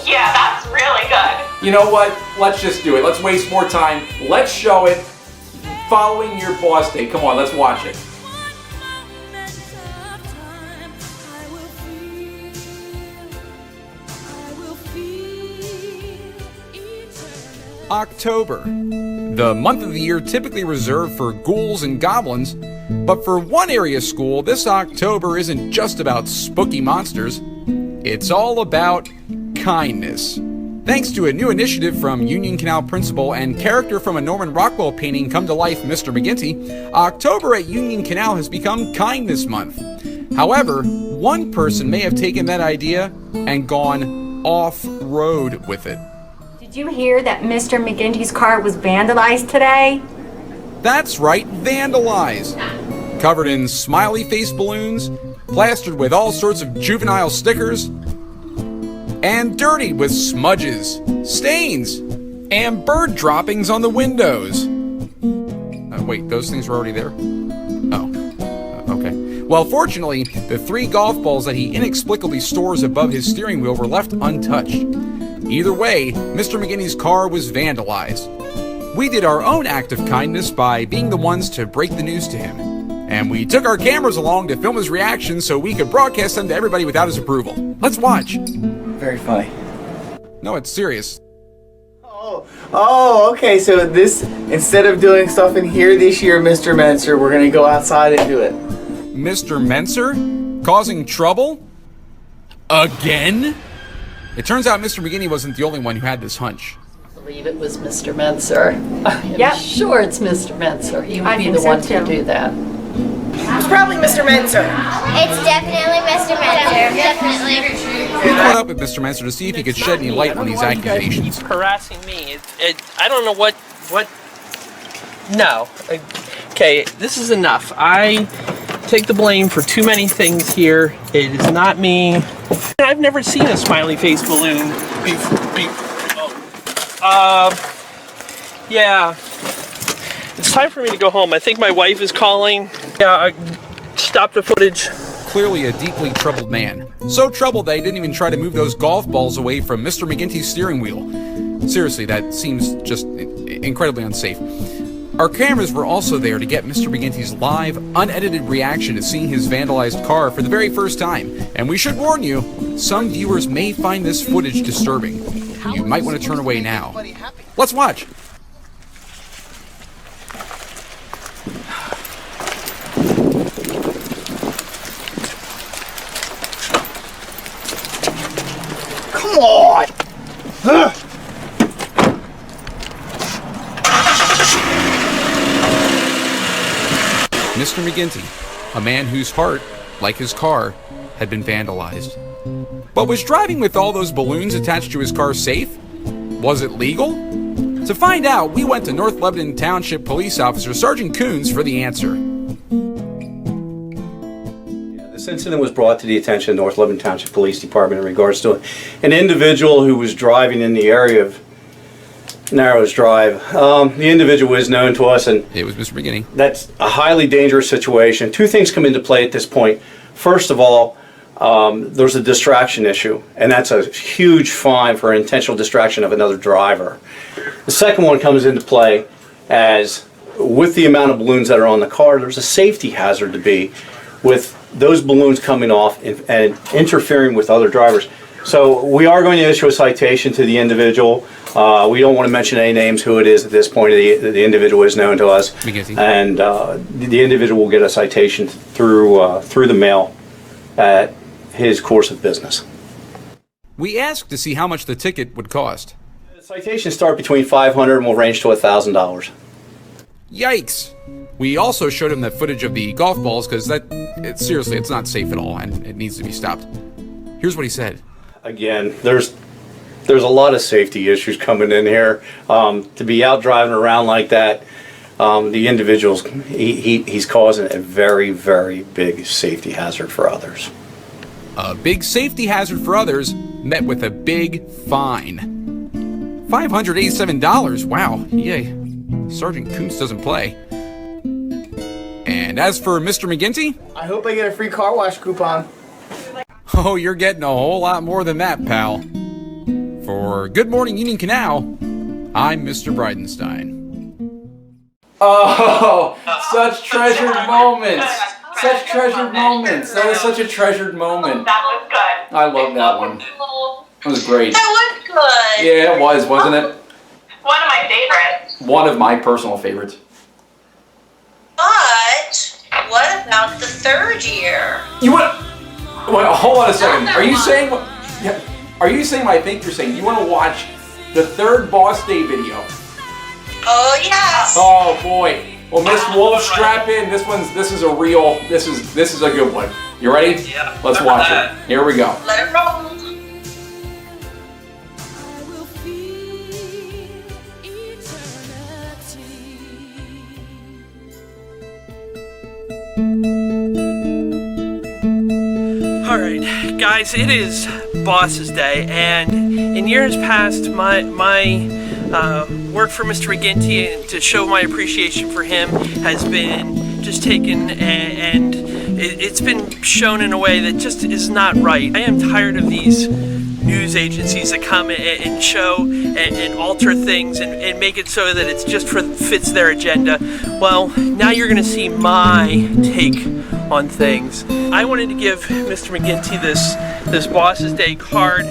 Yeah, that's really good. You know what? Let's just do it. Let's waste more time. Let's show it following your boss day. Come on, let's watch it. October, the month of the year typically reserved for ghouls and goblins, but for one area school, this October isn't just about spooky monsters. It's all about kindness. Thanks to a new initiative from Union Canal principal and character from a Norman Rockwell painting come to life, Mr. McGinty, October at Union Canal has become Kindness Month. However, one person may have taken that idea and gone off-road with it. Did you hear that Mr. McGinty's car was vandalized today? That's right, vandalized. Covered in smiley face balloons, plastered with all sorts of juvenile stickers, and dirty with smudges, stains, and bird droppings on the windows. Wait, those things were already there? Oh, okay. Well, fortunately, the 3 golf balls that he inexplicably stores above his steering wheel were left untouched. Either way, Mr. McGinty's car was vandalized. We did our own act of kindness by being the ones to break the news to him. And we took our cameras along to film his reaction so we could broadcast them to everybody without his approval. Let's watch. Very funny. No, it's serious. Oh, okay, so this, instead of doing stuff in here this year, Mr. Menser, we're going to go outside and do it. Mr. Menser? Causing trouble? Again? It turns out Mr. McGinty wasn't the only one who had this hunch. I believe it was Mr. Menser. I'm sure it's Mr. Menser. He would be the one to do that. It's probably Mr. Menser. It's definitely Mr. Menser. Definitely. We caught up with Mr. Menser to see if he could shed any light on these accusations. Keep harassing me. I don't know what. No. Okay, this is enough. I take the blame for too many things here. It is not me. I've never seen a smiley face balloon yeah. It's time for me to go home. I think my wife is calling. Yeah, stop the footage. Clearly a deeply troubled man. So troubled that he didn't even try to move those golf balls away from Mr. McGinty's steering wheel. Seriously, that seems just incredibly unsafe. Our cameras were also there to get Mr. McGinty's live, unedited reaction to seeing his vandalized car for the very first time. And we should warn you, some viewers may find this footage disturbing. You might want to turn away now. Let's watch. Come on! Ugh. Mr. McGinty, a man whose heart, like his car, had been vandalized. But was driving with all those balloons attached to his car safe? Was it legal? To find out, we went to North Lebanon Township Police Officer Sergeant Coons for the answer. This incident was brought to the attention of North Lebanon Township Police Department in regards to an individual who was driving in the area of Narrows Drive. The individual is known to us, and it was Mr. McGinty. That's a highly dangerous situation. Two things come into play at this point. First of all, there's a distraction issue, and that's a huge fine for intentional distraction of another driver. The second one comes into play as, with the amount of balloons that are on the car, there's a safety hazard to be with those balloons coming off and interfering with other drivers. So we are going to issue a citation to the individual. We don't want to mention any names, who it is at this point. The individual is known to us, McGinty. And the individual will get a citation through the mail at his course of business. We asked to see how much the ticket would cost. The citations start between $500 and will range to $1,000. Yikes! We also showed him the footage of the golf balls because seriously, it's not safe at all and it needs to be stopped. Here's what he said. Again, there's a lot of safety issues coming in here. To be out driving around like that the individual's, he's causing a very, very big safety hazard for others. A big safety hazard for others met with a big fine. $587, wow, yay. Sergeant Kuntz doesn't play. And as for Mr. McGinty? I hope I get a free car wash coupon. Oh, you're getting a whole lot more than that, pal. For Good Morning Union Canal, I'm Mr. Bridenstine. Oh, such treasured moments. Such treasured moments. That was such a treasured moment. That was good. I love that one. That was great. That was good. Yeah, it was, wasn't it? One of my favorites. One of my personal favorites. But what about the third year? You want? Wait, hold on a second. Are you saying? Yeah, are you saying what I think you're saying? You want to watch the third Boss Day video? Oh yes. Oh boy. Well, Miss Wolf, strap in. This is a real. This is a good one. You ready? Yeah. Let's watch it. Here we go. Let it roll. Alright, guys, it is Boss's Day, and in years past, my work for Mr. McGinty to show my appreciation for him has been just taken and it's been shown in a way that just is not right. I am tired of these news agencies that come and show and alter things and make it so that it's just fits their agenda. Well, now you're going to see my take on things. I wanted to give Mr. McGinty this Boss's Day card,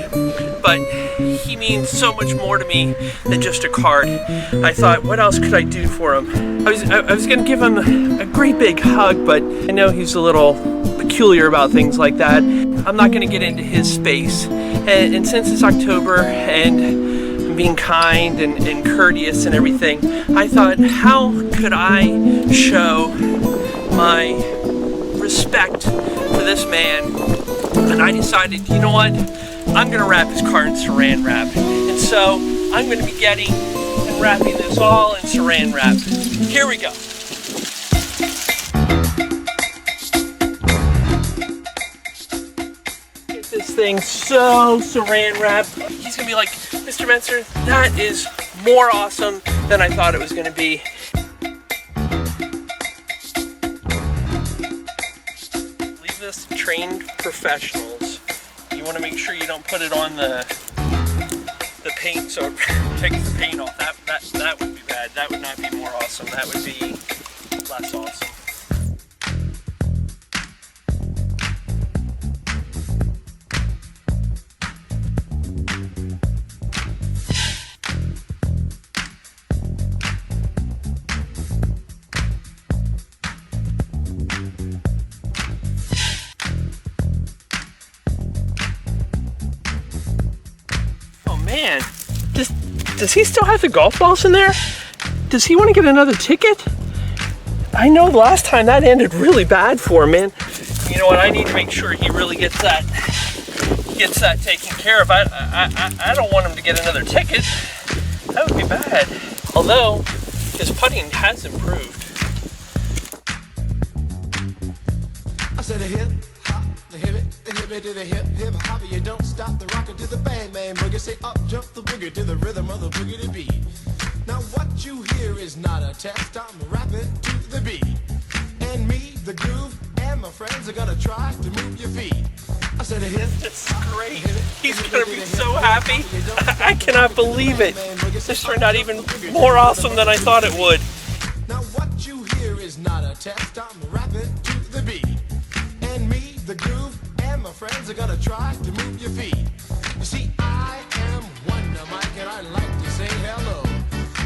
but he means so much more to me than just a card. I thought, what else could I do for him? I was going to give him a great big hug, but I know he's a little peculiar about things like that. I'm not going to get into his space. And since it's October and being kind and courteous and everything, I thought, how could I show my respect for this man? And I decided, you know what? I'm going to wrap his card in saran wrap. And so I'm going to be getting and wrapping this all in saran wrap. Here we go. Get this thing so saran wrapped. He's going to be like, Mr. Menser, that is more awesome than I thought it was going to be. Leave this to trained professionals. You want to make sure you don't put it on the paint so it takes the paint off. That would be bad. That would not be more awesome. That would be less awesome. Man, does he still have the golf balls in there? Does he want to get another ticket? I know the last time that ended really bad for him, man. You know what? I need to make sure he really gets that taken care of. I don't want him to get another ticket. That would be bad. Although his putting has improved. I said a hip hop, the hip it to the hip hip hop. You don't stop the rocker to the bang bang boogie. Say up jump the boogie to the rhythm of the boogie to beat. Now what you hear is not a test. I'm rapping to the beat, and me, the groove, and my friends are gonna try to move your feet. I said a hip. It's great. He's gonna be so happy. I cannot believe it. This turned out even more awesome than I thought it would. Now what you hear is not a test. I'm rapping to the beat, and me, the groove, and my friends are gonna try to move your feet. You see, I am Wonder Mike, and I like to say hello.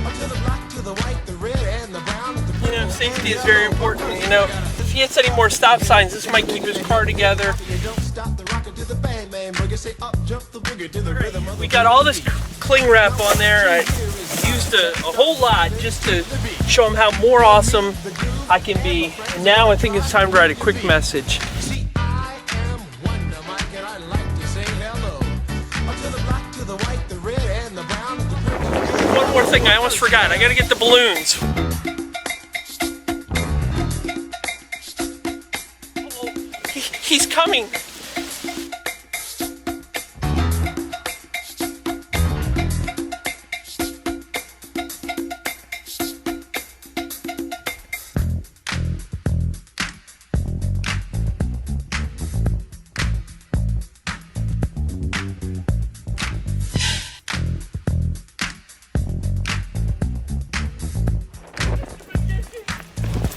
Up to the black, to the white, the red, and the brown. You know, safety is very important. You know, if he hits any more stop signs, this might keep his car together. We got all this cling wrap on there. I used a whole lot just to show him how more awesome I can be. And now I think it's time to write a quick message. One more thing I almost forgot. I gotta get the balloons. he's coming.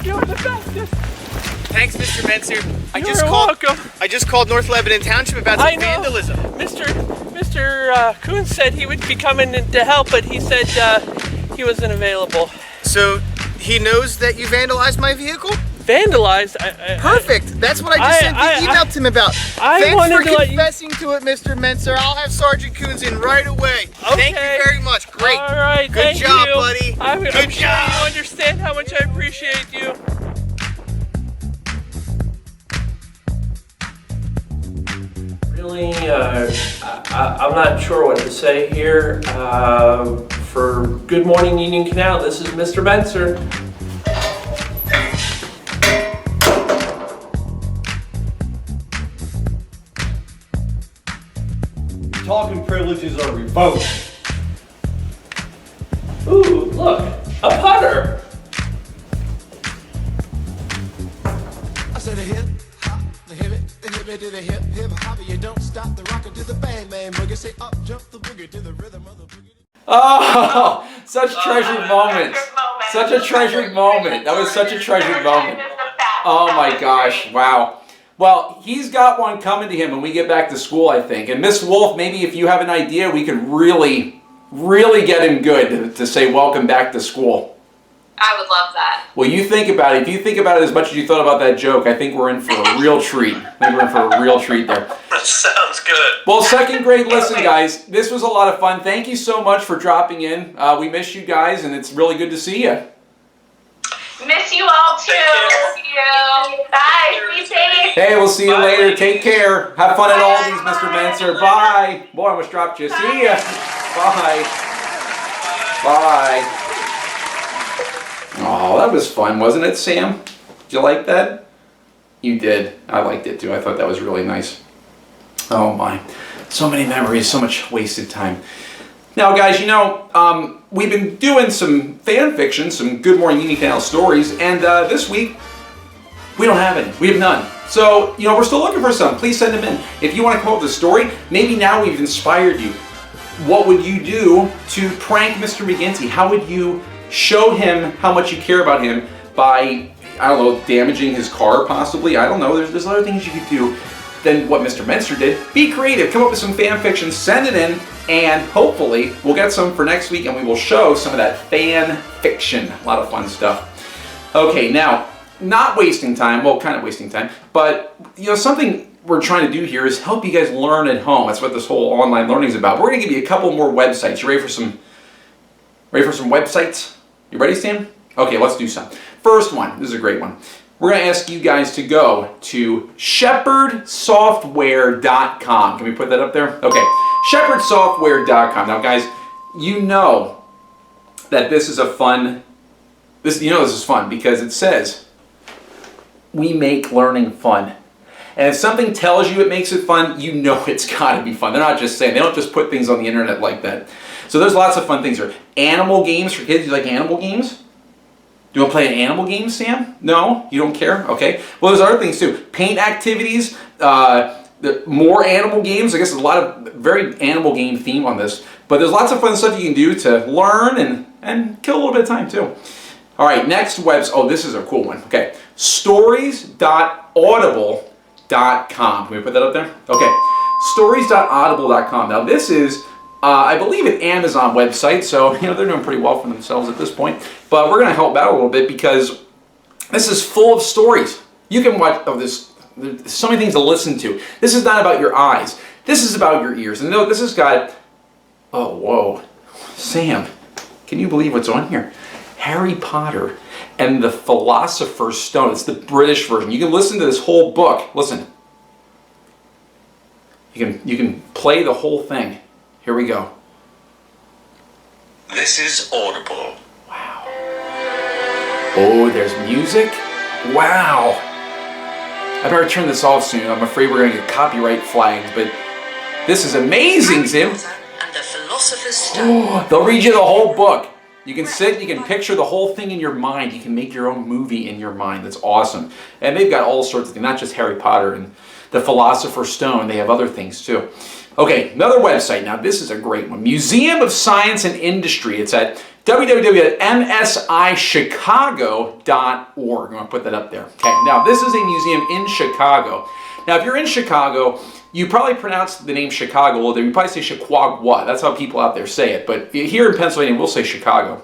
You're the bestest. Thanks, Mr. Menser. Welcome. I just called North Lebanon Township about some vandalism. Mr. Kuhn said he would be coming in to help, but he said he wasn't available. So he knows that you vandalized my vehicle? Vandalized? Perfect. That's what I just sent the email to him about. Thanks for confessing to it, Mr. Menser. I'll have Sergeant Coons in right away. Okay. Thank you very much. Great. All right. Good Thank job, you. buddy. I'm Good sure job. you understand how much I appreciate you. Really, I'm not sure what to say here. For Good Morning Union Canal, this is Mr. Menser. Talking privileges are revoked. Ooh, look, a putter. I said a hip hop, the hip it to the hip hip hop. You don't stop the rocker to the bang bang boogie. Say up jump the boogie to the rhythm of the boogie. Oh, such treasured moments. Such a treasured moment. That was such a treasured moment. Oh my gosh, wow. Well, he's got one coming to him when we get back to school, I think. And Miss Wolf, maybe if you have an idea, we could really get him good to say welcome back to school. I would love that. Well, you think about it. If you think about it as much as you thought about that joke, I think we're in for a real treat. I think we're in for a real treat there. That sounds good. Well, second grade, listen, guys. This was a lot of fun. Thank you so much for dropping in. We miss you guys, and it's really good to see you. Miss you all too. See you. Bye. Be safe. Hey, we'll see you later. Take care. Have fun at all these, Mr. Menser. Bye. Boy, I almost dropped you. See ya. Bye. Bye. Oh, that was fun, wasn't it, Sam? Did you like that? You did. I liked it too. I thought that was really nice. Oh my. So many memories, so much wasted time. Now, guys, you know, we've been doing some fan fiction, some Good Morning Union Canal stories, and this week, we don't have any. We have none. So, you know, we're still looking for some. Please send them in. If you want to come up with a story, maybe now we've inspired you. What would you do to prank Mr. McGinty? How would you show him how much you care about him by, I don't know, damaging his car possibly? I don't know. There's other things you could do than what Mr. Menser did. Be creative. Come up with some fan fiction. Send it in. And hopefully we'll get some for next week and we will show some of that fan fiction. A lot of fun stuff. Okay, now, not wasting time, well, kind of wasting time, but you know, something we're trying to do here is help you guys learn at home. That's what this whole online learning is about. We're going to give you a couple more websites. You ready for some websites? You ready, Sam? Okay, let's do some. First one, this is a great one. We're going to ask you guys to go to shepherdsoftware.com. Can we put that up there? Okay, shepherdsoftware.com. Now, guys, you know that this is a fun, this is fun because it says, we make learning fun. And if something tells you it makes it fun, you know it's got to be fun. They're not just saying, they don't just put things on the internet like that. So there's lots of fun things here. Animal games for kids. You like animal games? Do you want to play an animal game, Sam? No? You don't care? Okay. Well, there's other things too. Paint activities, more animal games. I guess there's a lot of very animal game theme on this. But there's lots of fun stuff you can do to learn and kill a little bit of time too. All right, next website. Oh, this is a cool one. Okay. Stories.audible.com. Can we put that up there? Okay. Stories.audible.com. Now this is I believe an Amazon website, so you know they're doing pretty well for themselves at this point. But we're going to help out a little bit because this is full of stories. You can watch. Oh, there's so many things to listen to. This is not about your eyes. This is about your ears. And no, this has got. Oh, whoa, Sam, can you believe what's on here? Harry Potter and the Philosopher's Stone. It's the British version. You can listen to this whole book. Listen. You can play the whole thing. Here we go. This is Audible. Oh, there's music? Wow. I better turn this off soon. I'm afraid we're going to get copyright flagged, but this is amazing, Zim. And the Philosopher's Stone. Oh, they'll read you the whole book. You can sit, you can picture the whole thing in your mind. You can make your own movie in your mind. That's awesome. And they've got all sorts of things, not just Harry Potter and the Philosopher's Stone. They have other things too. Okay, another website. Now this is a great one. Museum of Science and Industry. It's at www.msichicago.org. I'm going to put that up there. Okay, now this is a museum in Chicago. Now if you're in Chicago, you probably pronounce the name Chicago, well, you probably say Chihuahua. That's how people out there say it. But here in Pennsylvania, we'll say Chicago.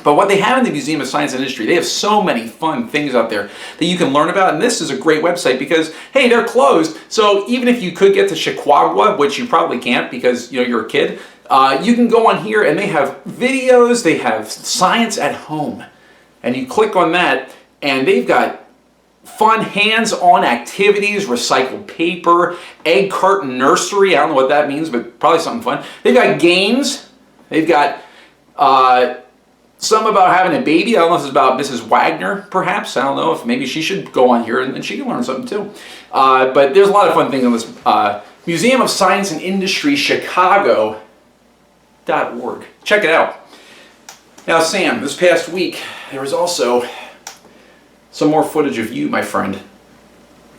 But what they have in the Museum of Science and Industry, they have so many fun things out there that you can learn about. And this is a great website because, hey, they're closed. So even if you could get to Chihuahua, which you probably can't because you're a kid, you can go on here and they have videos, they have science at home. And you click on that and they've got fun hands-on activities, recycled paper, egg carton nursery. I don't know what that means, but probably something fun. They've got games. They've got some about having a baby. I don't know if it's about Mrs. Wagner, perhaps. I don't know if maybe she should go on here and she can learn something too. But there's a lot of fun things on this Museum of Science and Industry, Chicago.org. Check it out. Now, Sam, this past week, there was also some more footage of you, my friend,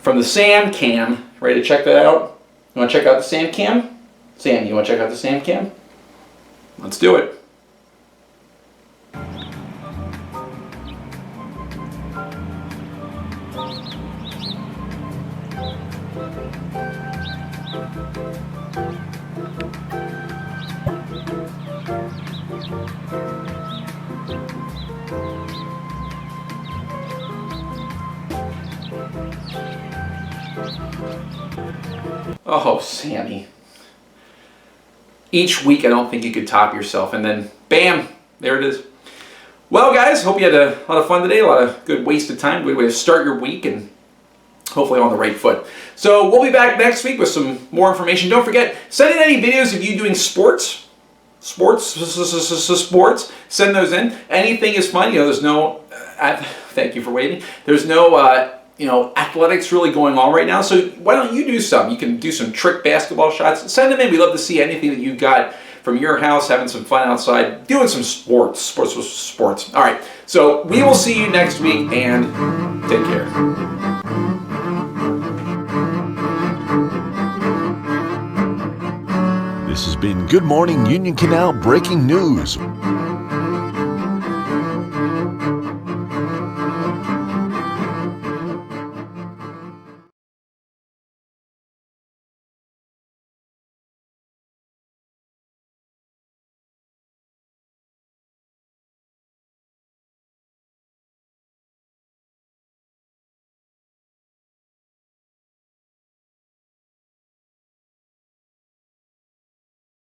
from the Sam Cam. Ready to check that out? You want to check out the Sam Cam? Sam, you want to check out the Sam Cam? Let's do it. Oh, Sammy. Each week I don't think you could top yourself, and then bam, there it is. Well, guys, hope you had a lot of fun today, a lot of good wasted time, good way to start your week, and hopefully on the right foot. So we'll be back next week with some more information. Don't forget, send in any videos of you doing sports, send those in. Anything is fun. There's no, thank you for waiting. There's no, athletics really going on right now. So why don't you do some? You can do some trick basketball shots. Send them in. We love to see anything that you've got from your house, having some fun outside, doing some sports. All right. So we will see you next week, and take care. This has been Good Morning Union Canal Breaking News.